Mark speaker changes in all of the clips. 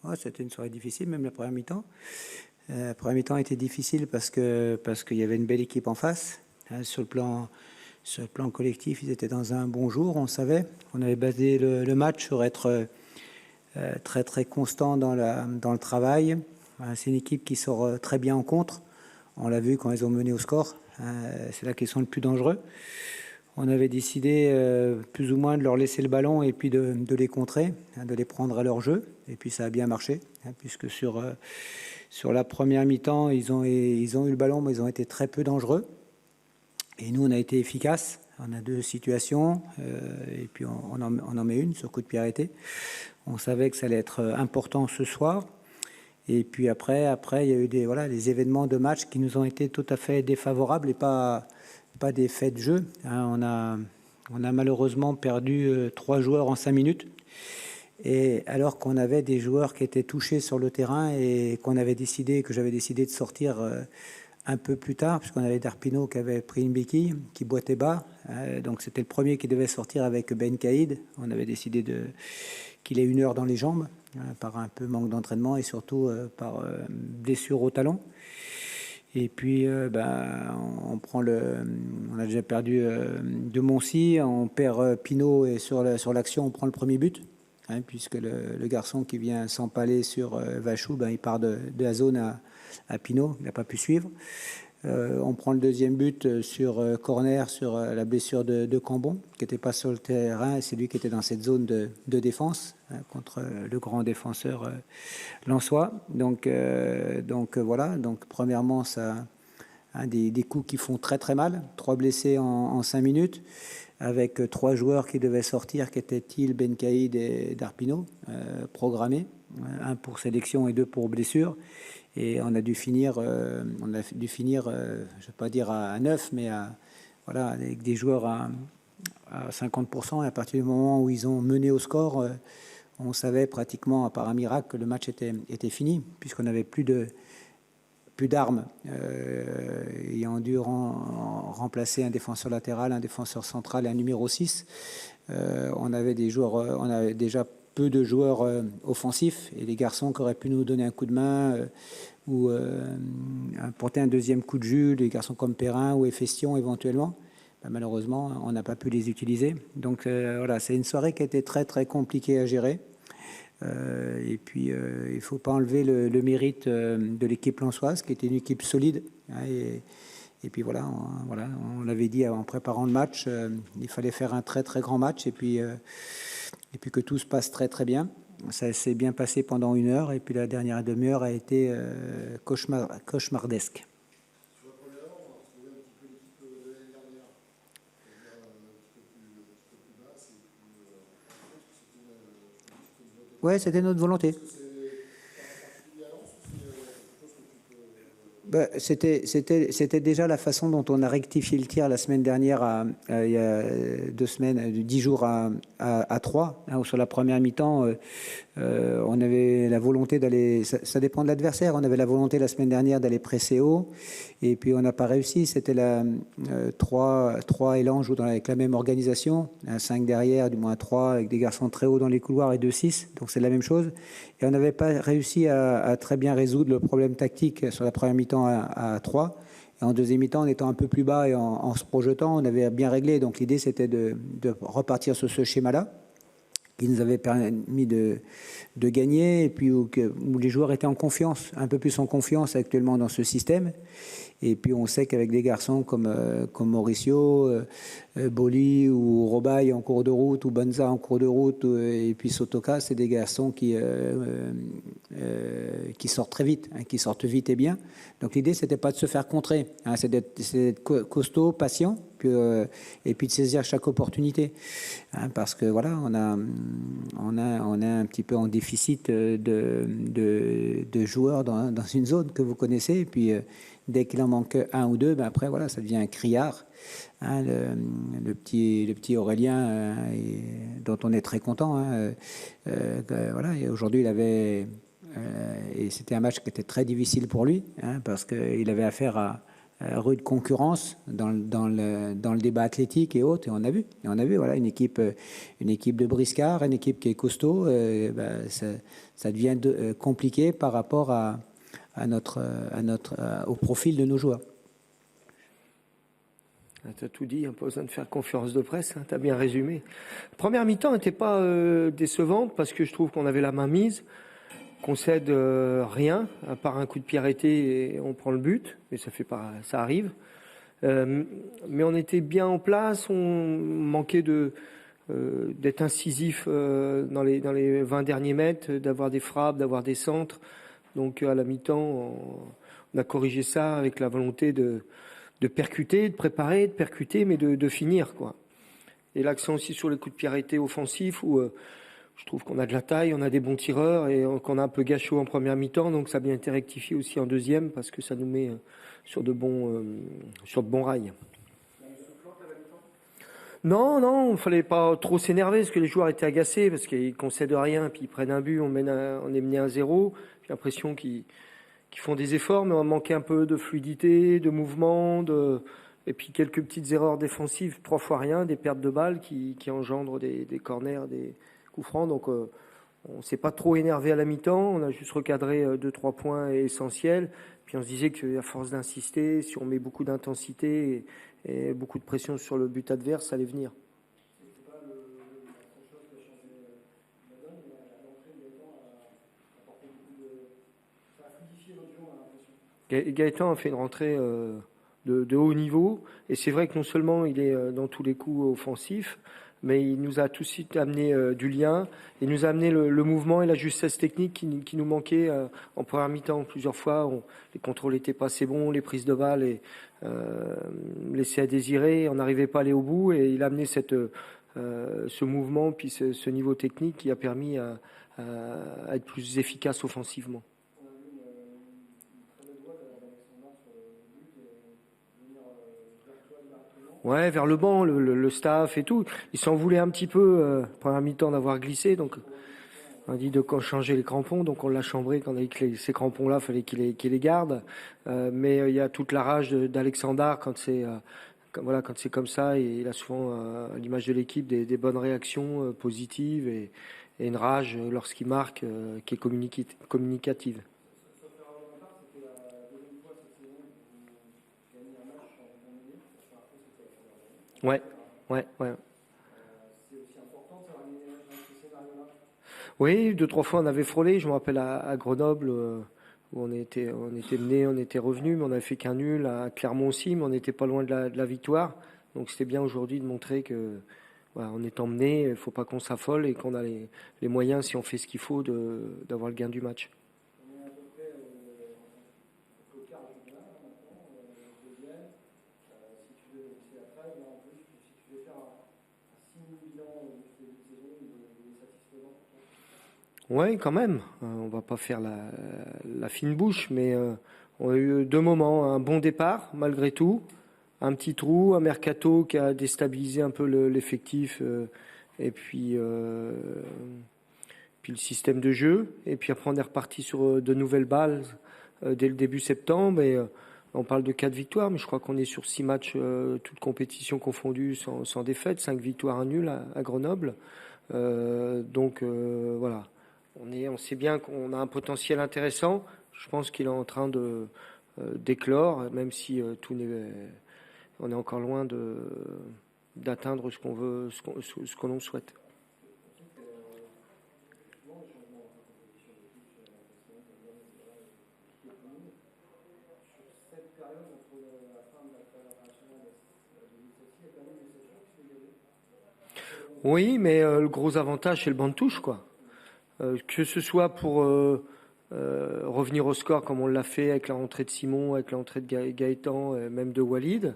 Speaker 1: Ouais, c'était une soirée difficile, même la première mi-temps. La première mi-temps était difficile parce qu'il y avait une belle équipe en face. Sur le plan collectif, ils étaient dans un bon jour, on savait. On avait basé le match sur être très très constant dans le travail. C'est une équipe qui sort très bien en contre. On l'a vu quand ils ont mené au score. C'est là qu'ils sont le plus dangereux. On avait décidé plus ou moins de leur laisser le ballon et puis de les contrer, de les prendre à leur jeu. Et puis ça a bien marché, puisque sur la première mi-temps, ils ont eu le ballon, mais ils ont été très peu dangereux. Et nous, on a été efficaces. On a deux situations, et puis on en met une sur coup de pied arrêté. On savait que ça allait être important ce soir. Et puis après, il y a eu des événements de match qui nous ont été tout à fait défavorables et pas des faits de jeu. On a malheureusement perdu 3 joueurs en 5 minutes. Et alors qu'on avait des joueurs qui étaient touchés sur le terrain et que j'avais décidé de sortir un peu plus tard, puisqu'on avait Darpino qui avait pris une béquille, qui boitait bas. Donc c'était le premier qui devait sortir avec Ben Caïd. On avait décidé qu'il ait 1 heure dans les jambes, par un peu manque d'entraînement et surtout par blessure au talon. Et puis, on a déjà perdu de Moncy, on perd Pinot et sur l'action, on prend le premier but, puisque le garçon qui vient s'empaler sur Vachou, il part de la zone à Pinot, il n'a pas pu suivre. On prend le deuxième but sur corner, sur la blessure de Cambon, qui n'était pas sur le terrain, et c'est lui qui était dans cette zone de défense contre le grand défenseur lensois. Donc voilà, donc premièrement, ça des coups qui font très très mal. 3 blessés en 5 minutes, avec 3 joueurs qui devaient sortir, qui étaient Thiel, Ben Caïd et Darpino, programmés, 1 pour sélection et 2 pour blessure. Et on a dû finir, je ne vais pas dire à 9, mais avec des joueurs à 50%. Et à partir du moment où ils ont mené au score, on savait pratiquement, par un miracle, que le match était fini, puisqu'on n'avait plus d'armes, ayant dû remplacer un défenseur latéral, un défenseur central et un numéro 6. On avait déjà peu de joueurs offensifs, et les garçons qui auraient pu nous donner un coup de main ou apporter un deuxième coup de jus, les garçons comme Perrin ou Efestion éventuellement. Malheureusement, on n'a pas pu les utiliser. Donc voilà, c'est une soirée qui a été très très compliquée à gérer. Et puis, il ne faut pas enlever le mérite de l'équipe lensoise, qui était une équipe solide. Et puis voilà, on l'avait dit en préparant le match, il fallait faire un très très grand match, et puis que tout se passe très très bien. Ça s'est bien passé pendant 1 heure, et puis la dernière demi-heure a été cauchemardesque. Ouais, c'était notre volonté. C'était déjà la façon dont on a rectifié le tir la semaine dernière, il y a 2 semaines, 10 jours à 3. Sur la première mi-temps, on avait la volonté d'aller, ça dépend de l'adversaire, on avait la volonté la semaine dernière d'aller presser haut, et puis on n'a pas réussi. C'était 3 élans jouent avec la même organisation, un 5 derrière, du moins 3 avec des garçons très hauts dans les couloirs et 2-6, donc c'est la même chose. Et on n'avait pas réussi à très bien résoudre le problème tactique sur la première mi-temps à 3. Et en deuxième mi-temps, en étant un peu plus bas et en se projetant, on avait bien réglé. Donc l'idée, c'était de repartir sur ce schéma-là, qui nous avait permis de gagner, et puis où les joueurs étaient en confiance, un peu plus en confiance actuellement dans ce système. Et puis on sait qu'avec des garçons comme Mauricio, Boli ou Robaille en cours de route, ou Banza en cours de route, et puis Sotoka, c'est des garçons qui sortent très vite, qui sortent vite et bien. Donc l'idée, c'était pas de se faire contrer, c'est d'être costaud, patient, et puis de saisir chaque opportunité, parce que voilà, on a un petit peu en déficit de joueurs dans une zone que vous connaissez, et puis dès qu'il en manque 1 ou 2, après voilà, ça devient un criard. Le petit Aurélien, dont on est très content. Voilà, et aujourd'hui, il avait et c'était un match qui était très difficile pour lui, parce qu'il avait affaire rude concurrence dans le débat athlétique et autres. Et on a vu, voilà, une équipe de briscards, une équipe qui est costaud. Ça devient compliqué par rapport au profil de nos joueurs.
Speaker 2: Tu as tout dit, pas besoin de faire conférence de presse, tu as bien résumé. Première mi-temps n'était pas décevante parce que je trouve qu'on avait la main mise, qu'on cède rien, à part un coup de pied arrêté et on prend le but, mais ça arrive. Mais on était bien en place, on manquait d'être incisif dans les 20 derniers mètres, d'avoir des frappes, d'avoir des centres. Donc à la mi-temps, on a corrigé ça avec la volonté de percuter, de préparer, de percuter, mais de finir, quoi. Et l'accent aussi sur les coups de pied arrêtés offensifs où je trouve qu'on a de la taille, on a des bons tireurs et qu'on a un peu gâchot en première mi-temps, donc ça a bien été rectifié aussi en deuxième parce que ça nous met sur de bons rails. Non, il fallait pas trop s'énerver parce que les joueurs étaient agacés parce qu'ils concèdent rien, puis ils prennent un but, on est mené à 0. J'ai l'impression qu'ils font des efforts, mais on manquait un peu de fluidité, de mouvement, et puis quelques petites erreurs défensives, 3 fois rien, des pertes de balles qui engendrent des corners, des coups francs. Donc on s'est pas trop énervé à la mi-temps, on a juste recadré 2-3 points essentiels. Puis on se disait qu'à force d'insister, si on met beaucoup d'intensité et beaucoup de pression sur le but adverse, ça allait venir. Gaëtan a fait une rentrée de haut niveau et c'est vrai que non seulement il est dans tous les coups offensifs, mais il nous a tout de suite amené du lien, il nous a amené le mouvement et la justesse technique qui nous manquait en première mi-temps. Plusieurs fois, les contrôles n'étaient pas assez bons, les prises de balles laissaient à désirer, on n'arrivait pas à aller au bout et il a amené ce mouvement puis ce niveau technique qui a permis à être plus efficace offensivement. Ouais, vers le banc, le staff et tout. Ils s'en voulaient un petit peu, première mi-temps d'avoir glissé, donc on a dit de changer les crampons, donc on l'a chambré quand on a dit que ces crampons-là, fallait qu'il les garde. Mais il y a toute la rage d'Alexandre quand c'est comme ça, et il a souvent, à l'image de l'équipe, des bonnes réactions positives et une rage lorsqu'il marque qui est communicative. Ouais. Oui, 2-3 fois on avait frôlé. Je me rappelle à Grenoble où on était mené, on était revenu, mais on avait fait qu'un nul. À Clermont aussi, mais on n'était pas loin de la victoire. Donc c'était bien aujourd'hui de montrer que voilà, on est emmené, il ne faut pas qu'on s'affole et qu'on a les moyens, si on fait ce qu'il faut, d'avoir le gain du match. Oui, quand même. On va pas faire la fine bouche, mais on a eu 2 moments. Un bon départ, malgré tout. Un petit trou, un mercato qui a déstabilisé un peu l'effectif et puis le système de jeu. Et puis après, on est reparti sur de nouvelles balles dès le début septembre. Et on parle de 4 victoires, mais je crois qu'on est sur 6 matchs, toutes compétitions confondues, sans défaite. 5 victoires, un nul à Grenoble. Donc voilà. On sait bien qu'on a un potentiel intéressant. Je pense qu'il est en train d'éclore, même si on est encore loin d'atteindre ce qu'on veut, ce que l'on souhaite. Oui, mais le gros avantage, c'est le banc de touche, quoi. Que ce soit pour revenir au score comme on l'a fait avec la rentrée de Simon, avec la rentrée de Gaëtan, même de Walid,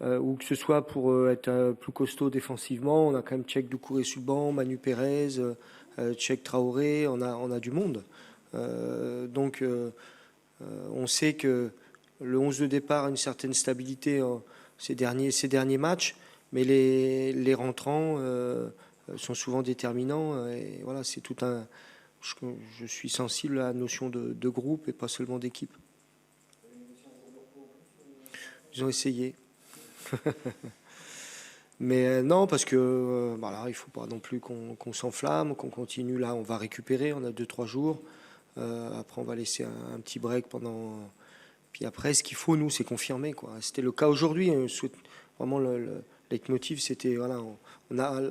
Speaker 2: ou que ce soit pour être plus costaud défensivement. On a quand même Tchèque Doucouré sur le banc, Manu Pérez, Tchèque Traoré, on a du monde. Donc on sait que le 11 de départ a une certaine stabilité ces derniers matchs, mais les rentrants sont souvent déterminants. Et voilà, c'est tout un. Je suis sensible à la notion de groupe et pas seulement d'équipe. ils ont essayé. Mais non, parce que voilà, il faut pas non plus qu'on s'enflamme, qu'on continue. Là, on va récupérer, on a 2-3 jours. Après, on va laisser un petit break pendant. Puis après, ce qu'il faut, nous, c'est confirmer, quoi. C'était le cas aujourd'hui. Vraiment, le leitmotiv, c'était voilà,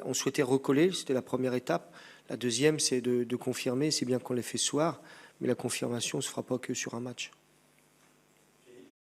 Speaker 2: on souhaitait recoller. C'était la première étape. La deuxième, c'est de confirmer. C'est bien qu'on l'ait fait ce soir, mais la confirmation ne se fera pas que sur un match.